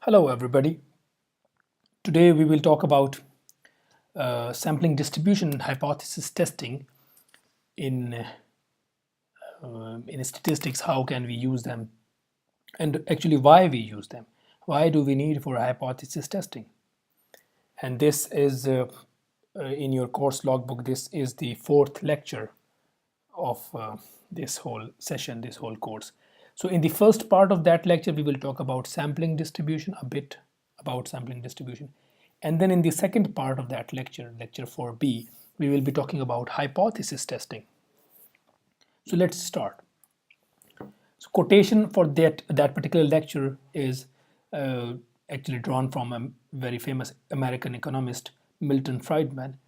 Hello everybody. Today we will talk about sampling distribution and hypothesis testing in statistics. How can we use them, and actually why we use them? Why do we need for hypothesis testing? And this is in your course logbook. This is the fourth lecture of this whole session, this whole course. So in the first part of that lecture, we will talk about sampling distribution, a bit about sampling distribution. And then in the second part of that lecture, lecture 4b, we will be talking about hypothesis testing. So let's start. So quotation for that particular lecture is actually drawn from a very famous American economist, Milton Friedman.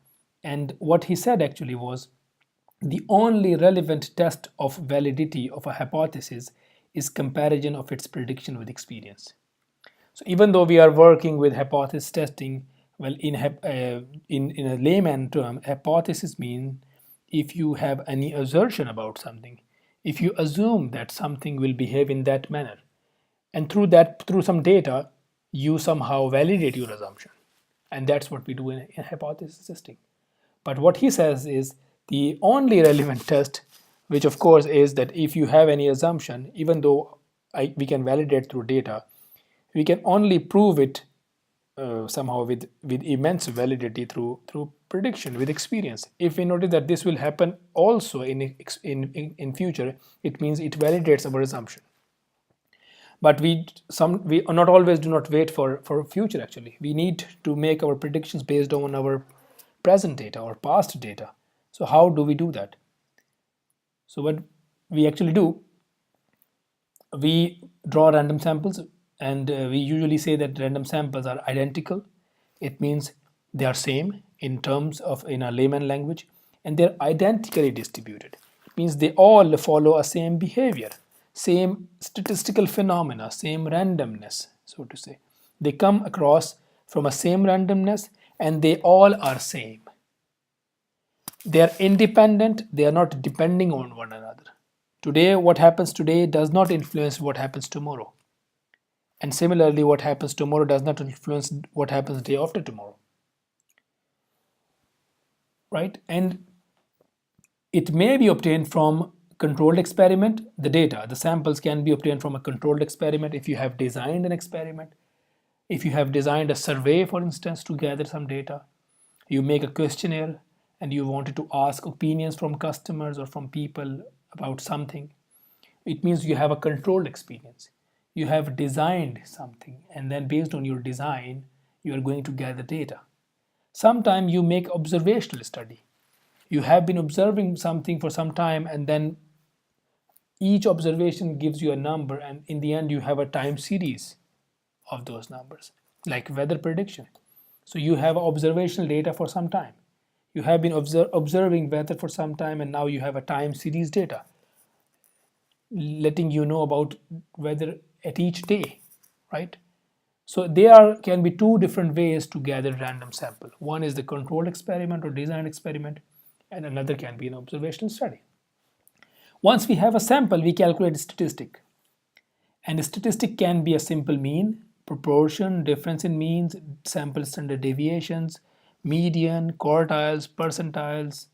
And what he said actually was, the only relevant test of validity of a hypothesis is comparison of its prediction with experience. So even though we are working with hypothesis testing, well, in a layman term, hypothesis means if you have any assertion about something, if you assume that something will behave in that manner, and through some data, you somehow validate your assumption, and that's what we do in hypothesis testing. But what he says is the only relevant test, which of course is that if you have any assumption, even though we can validate through data, we can only prove it somehow with immense validity through prediction, with experience. If we notice that this will happen also in future, it means it validates our assumption. But we not always do not wait for future. Actually, we need to make our predictions based on our present data or past data. So how do we do that? So what we actually do, we draw random samples, and we usually say that random samples are identical. It means they are same in terms of, in a layman language, and they're identically distributed. It means they all follow a same behavior, same statistical phenomena, same randomness, so to say. They come across from a same randomness, and they all are same. They are independent, they are not depending on one another. Today, what happens today does not influence what happens tomorrow. And similarly, what happens tomorrow does not influence what happens day after tomorrow. Right? And it may be obtained from controlled experiment. The data, the samples can be obtained from a controlled experiment if you have designed an experiment. If you have designed a survey, for instance, to gather some data, you make a questionnaire and you wanted to ask opinions from customers or from people about something. It means you have a controlled experience. You have designed something, and then based on your design, you are going to gather data. Sometimes you make observational study. You have been observing something for some time, and then each observation gives you a number, and in the end you have a time series of those numbers, like weather prediction. So you have observational data for some time. You have been observing weather for some time, and now you have a time series data letting you know about weather at each day, right? So there can be two different ways to gather random sample. One is the controlled experiment or design experiment, and another can be an observational study. Once we have a sample, we calculate a statistic. And a statistic can be a simple mean, proportion, difference in means, sample standard deviations, median, quartiles, percentiles,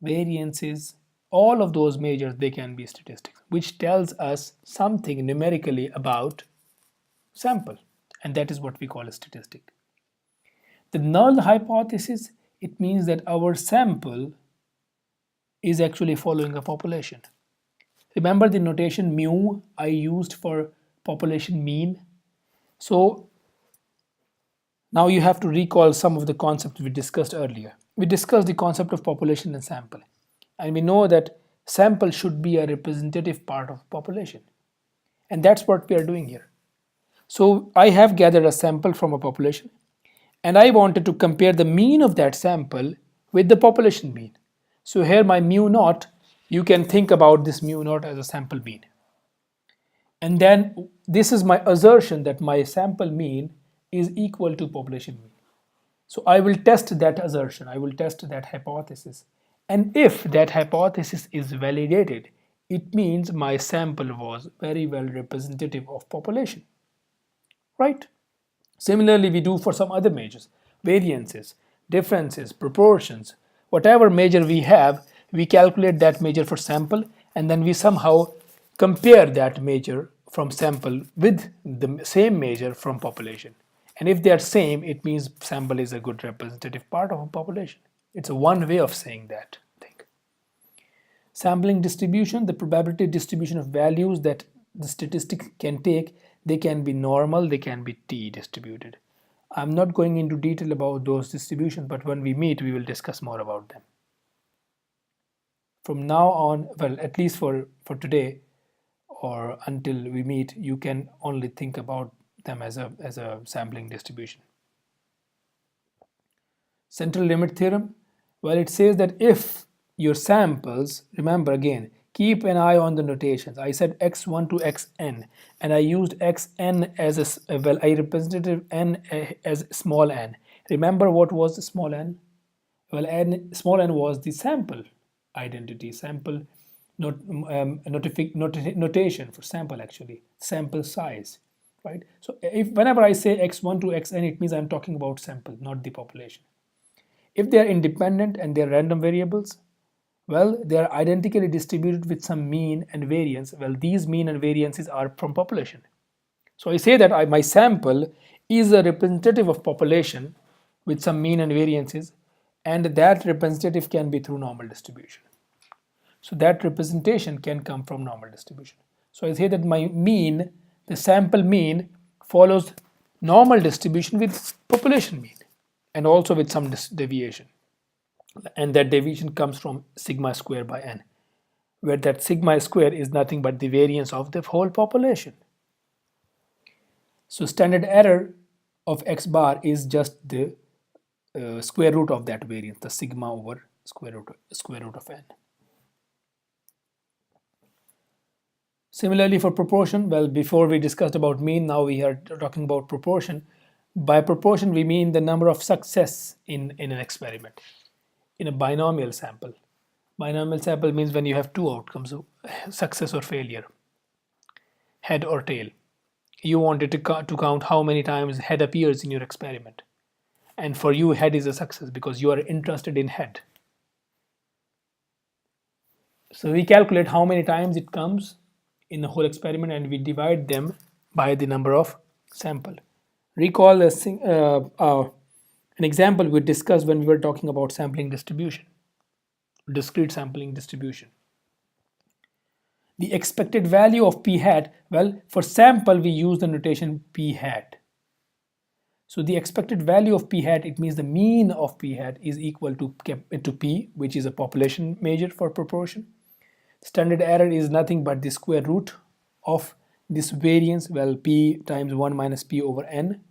variances. All of those measures, they can be statistics, which tells us something numerically about sample, and that is what we call a statistic. The null hypothesis, it means that our sample is actually following a population. Remember the notation mu I used for population mean? So now you have to recall some of the concepts we discussed earlier. We discussed the concept of population and sample, and we know that sample should be a representative part of population, and that's what we are doing here. So I have gathered a sample from a population, and I wanted to compare the mean of that sample with the population mean. So here my mu naught, you can think about this mu naught as a sample mean. And then this is my assertion that my sample mean is equal to population mean. So I will test that assertion, I will test that hypothesis. And if that hypothesis is validated, it means my sample was very well representative of population, right? Similarly, we do for some other measures, variances, differences, proportions, whatever measure we have, we calculate that measure for sample and then we somehow compare that measure from sample with the same measure from population. And if they are same, it means sample is a good representative part of a population. It's a one way of saying that thing. Sampling distribution, the probability distribution of values that the statistic can take, they can be normal, they can be t distributed. I'm not going into detail about those distributions, but when we meet, we will discuss more about them. From now on, well, at least for today or until we meet, you can only think about them as a sampling distribution. Central limit theorem, well, it says that if your samples, remember again, keep an eye on the notations. I said x1 to xn and I used xn as a, well, I represented n as small n. Remember what was small n? Well, small n was the sample identity, sample notation for sample, actually sample size, right? So if whenever I say x1 to xn, it means I'm talking about sample, not the population. If they are independent and they are random variables, well, they are identically distributed with some mean and variance. Well, these mean and variances are from population. So I say that my sample is a representative of population with some mean and variances, and that representative can be through normal distribution. So that representation can come from normal distribution. So I say that my mean, the sample mean, follows normal distribution with population mean and also with some deviation. And that deviation comes from sigma square by n, where that sigma square is nothing but the variance of the whole population. So standard error of x bar is just the square root of that variance, the sigma over square root of n. Similarly for proportion, well, before we discussed about mean, now we are talking about proportion. By proportion, we mean the number of success in an experiment, in a binomial sample. Binomial sample means when you have two outcomes, success or failure, head or tail. You wanted to count how many times head appears in your experiment. And for you, head is a success because you are interested in head. So we calculate how many times it comes in the whole experiment and we divide them by the number of sample. Recall an example we discussed when we were talking about sampling distribution, discrete sampling distribution. The expected value of p hat, well, for sample we use the notation p hat. So the expected value of p hat, it means the mean of p hat is equal to p, which is a population measure for proportion. Standard error is nothing but the square root of this variance, well, p times 1 minus p over n.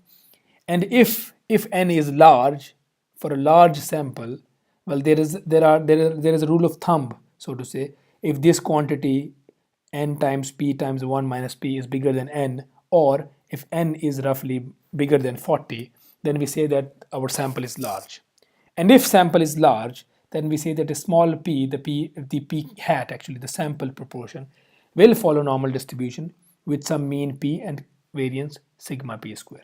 And if n is large, for a large sample, well, there is a rule of thumb, so to say. If this quantity n times p times 1 minus p is bigger than n, or if n is roughly bigger than 40, then we say that our sample is large. And if sample is large, then we say that a small p, the p hat, actually the sample proportion, will follow normal distribution with some mean p and variance sigma p square.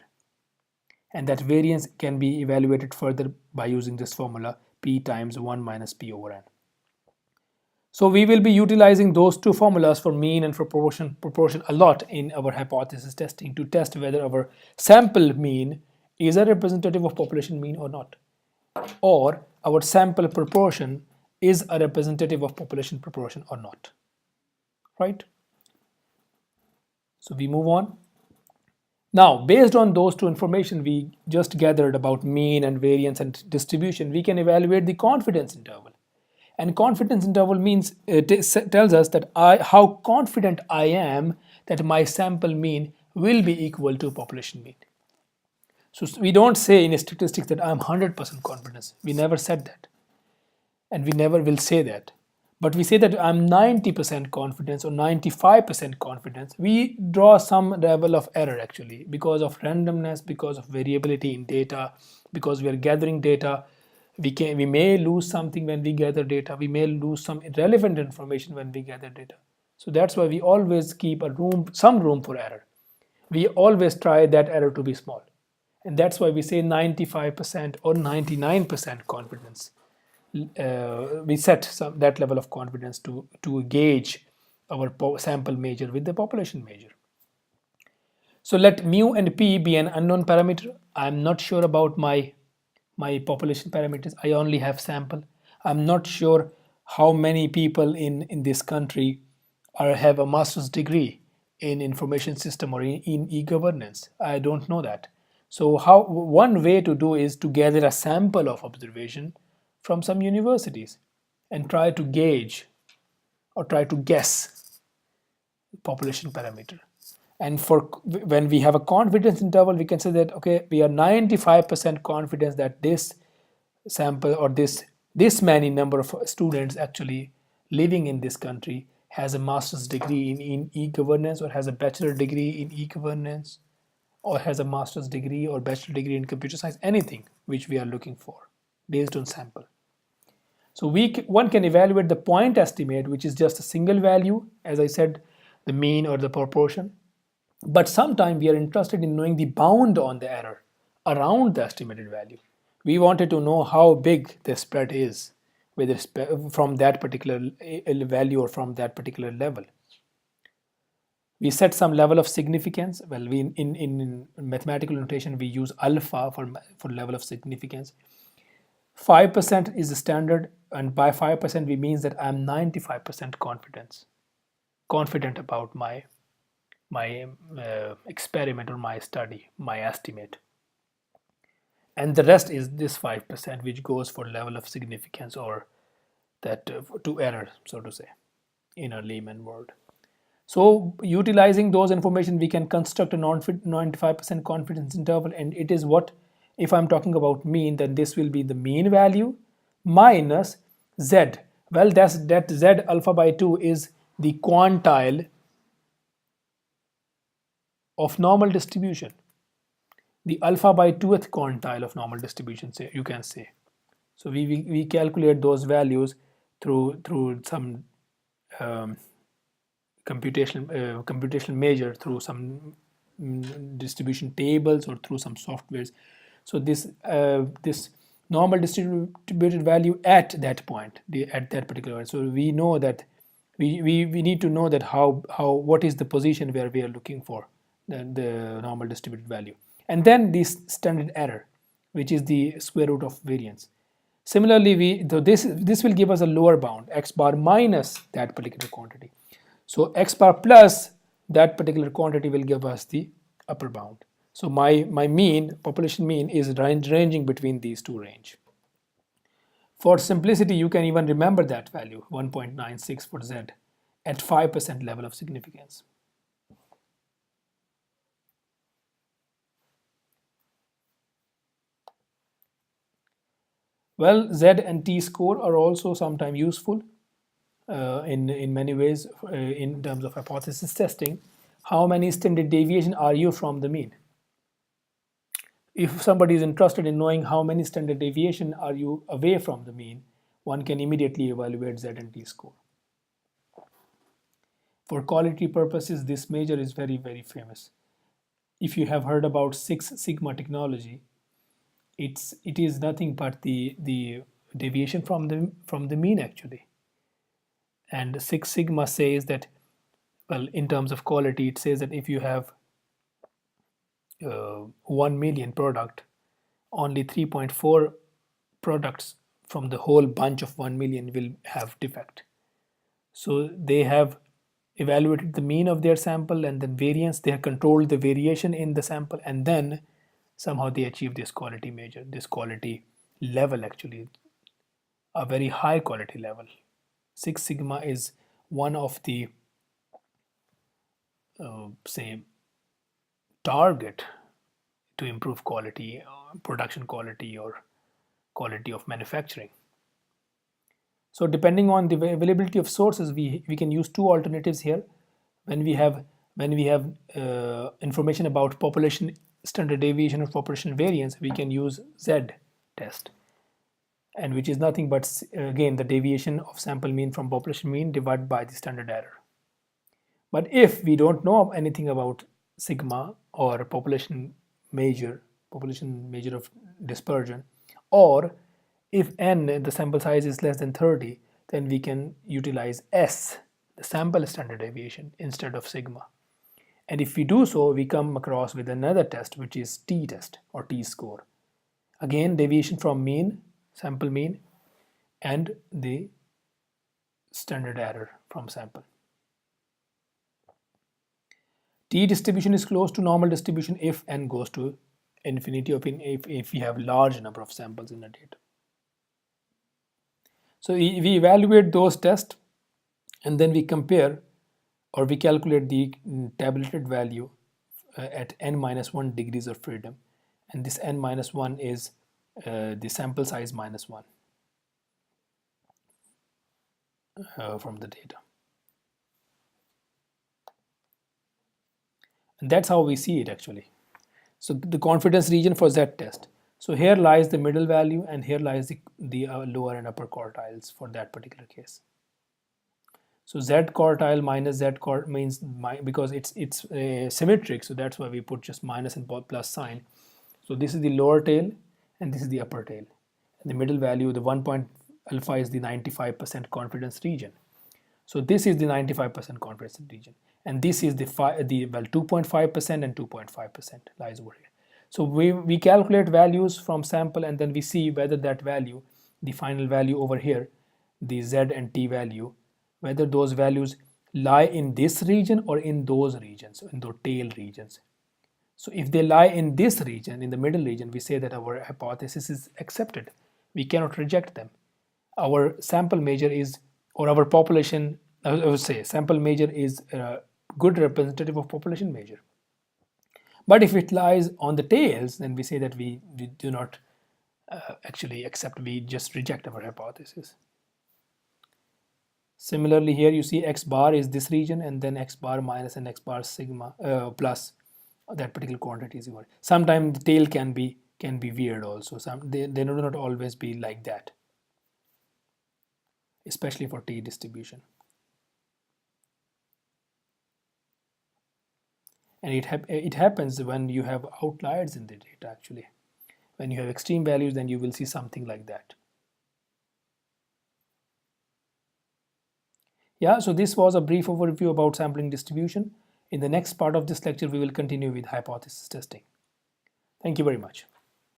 And that variance can be evaluated further by using this formula, p times 1 minus p over n. So we will be utilizing those two formulas for mean and for proportion a lot in our hypothesis testing to test whether our sample mean is a representative of population mean or not, or our sample proportion is a representative of population proportion or not, right? So we move on. Now, based on those two information we just gathered about mean and variance and distribution, we can evaluate the confidence interval. And confidence interval means tells us that how confident I am that my sample mean will be equal to population mean. So we don't say in statistics that I'm 100% confidence. We never said that. And we never will say that. But we say that I'm 90% confidence or 95% confidence. We draw some level of error actually because of randomness, because of variability in data, because we are gathering data. We may lose something when we gather data. We may lose some relevant information when we gather data. So that's why we always keep some room for error. We always try that error to be small. And that's why we say 95% or 99% confidence. We set that level of confidence to gauge our sample measure with the population measure. So let mu and p be an unknown parameter. I'm not sure about my population parameters. I only have sample. I'm not sure how many people in this country have a master's degree in information system or in e-governance. I don't know that. So how one way to do is to gather a sample of observation from some universities and try to gauge or try to guess population parameter. And for when we have a confidence interval, we can say that okay, we are 95% confidence that this sample or this many number of students actually living in this country has a master's degree in e-governance or has a bachelor degree in e-governance or has a master's degree or bachelor degree in computer science, anything which we are looking for based on sample. So one can evaluate the point estimate, which is just a single value, as I said, the mean or the proportion. But sometimes we are interested in knowing the bound on the error around the estimated value. We wanted to know how big the spread is with respect from that particular value or from that particular level. We set some level of significance. Well, in mathematical notation, we use alpha for level of significance. 5% is the standard, and by 5% we means that I'm 95% confident about my experiment or my study, my estimate. And the rest is this 5%, which goes for level of significance or that to error, so to say, in a layman word. So utilizing those information, we can construct a 95% confidence interval, and it is what, if I'm talking about mean, then this will be the mean value minus z. Well, that z alpha by 2 is the quantile of normal distribution, the alpha by 2th quantile of normal distribution, say you can say. So we calculate those values through some computational measure, through some distribution tables or through some softwares. So this normal distributed value at that point, at that particular point. So we know that we need to know that how what is the position where we are looking for the normal distributed value, and then this standard error, which is the square root of variance. Similarly, this will give us a lower bound, x bar minus that particular quantity. So x bar plus that particular quantity will give us the upper bound. So my mean, population mean, is ranging between these two range. For simplicity, you can even remember that value, 1.96 for z, at 5% level of significance. Well, z and t score are also sometimes useful in many ways in terms of hypothesis testing. How many standard deviation are you from the mean? If somebody is interested in knowing how many standard deviation are you away from the mean, one can immediately evaluate z and t score. For quality purposes, this measure is very, very famous. If you have heard about Six Sigma technology, it is nothing but the deviation from the mean actually. And Six Sigma says that, well, in terms of quality, it says that if you have 1 million product, only 3.4 products from the whole bunch of 1 million will have defect. So they have evaluated the mean of their sample and then variance. They have controlled the variation in the sample, and then somehow they achieve this quality measure, this quality level, actually a very high quality level. Six Sigma is one of the say target to improve quality, production quality, or quality of manufacturing. So depending on the availability of sources, we can use two alternatives here. When we have information about population standard deviation or population variance, we can use Z test, and which is nothing but again the deviation of sample mean from population mean divided by the standard error. But if we don't know anything about sigma or population measure population measure of dispersion, or if n, the sample size, is less than 30, then we can utilize S, the sample standard deviation, instead of sigma. And if we do so, we come across with another test, which is T test or T score. Again, deviation from mean, sample mean, and the standard error from sample. T distribution is close to normal distribution if n goes to infinity, if we have large number of samples in the data. So we evaluate those tests, and then we compare, or we calculate the tabulated value at n-1 degrees of freedom, and this n-1 is the sample size minus 1 from the data. And that's how we see it actually. So the confidence region for Z test. So here lies the middle value, and here lies the lower and upper quartiles for that particular case. So Z quartile minus Z quartile means, because it's symmetric, so that's why we put just minus and plus sign. So this is the lower tail, and this is the upper tail. And the middle value, the 1 point alpha, is the 95% confidence region. So this is the 95% confidence region, and this is the 2.5% and 2.5% lies over here. So we calculate values from sample, and then we see whether that value, the final value over here, the Z and T value, whether those values lie in this region or in those regions, in the tail regions. So if they lie in this region, in the middle region, we say that our hypothesis is accepted. We cannot reject them. Our sample measure is, or our population, I would say sample measure is a good representative of population measure. But if it lies on the tails, then we say that we do not actually accept, we just reject our hypothesis. Similarly, here you see X bar is this region, and then X bar minus and X bar sigma plus that particular quantity is equal. Sometimes the tail can be weird also. They do not always be like that, especially for T distribution. And it happens when you have outliers in the data actually. When you have extreme values, then you will see something like that. Yeah, so this was a brief overview about sampling distribution. In the next part of this lecture, we will continue with hypothesis testing. Thank you very much.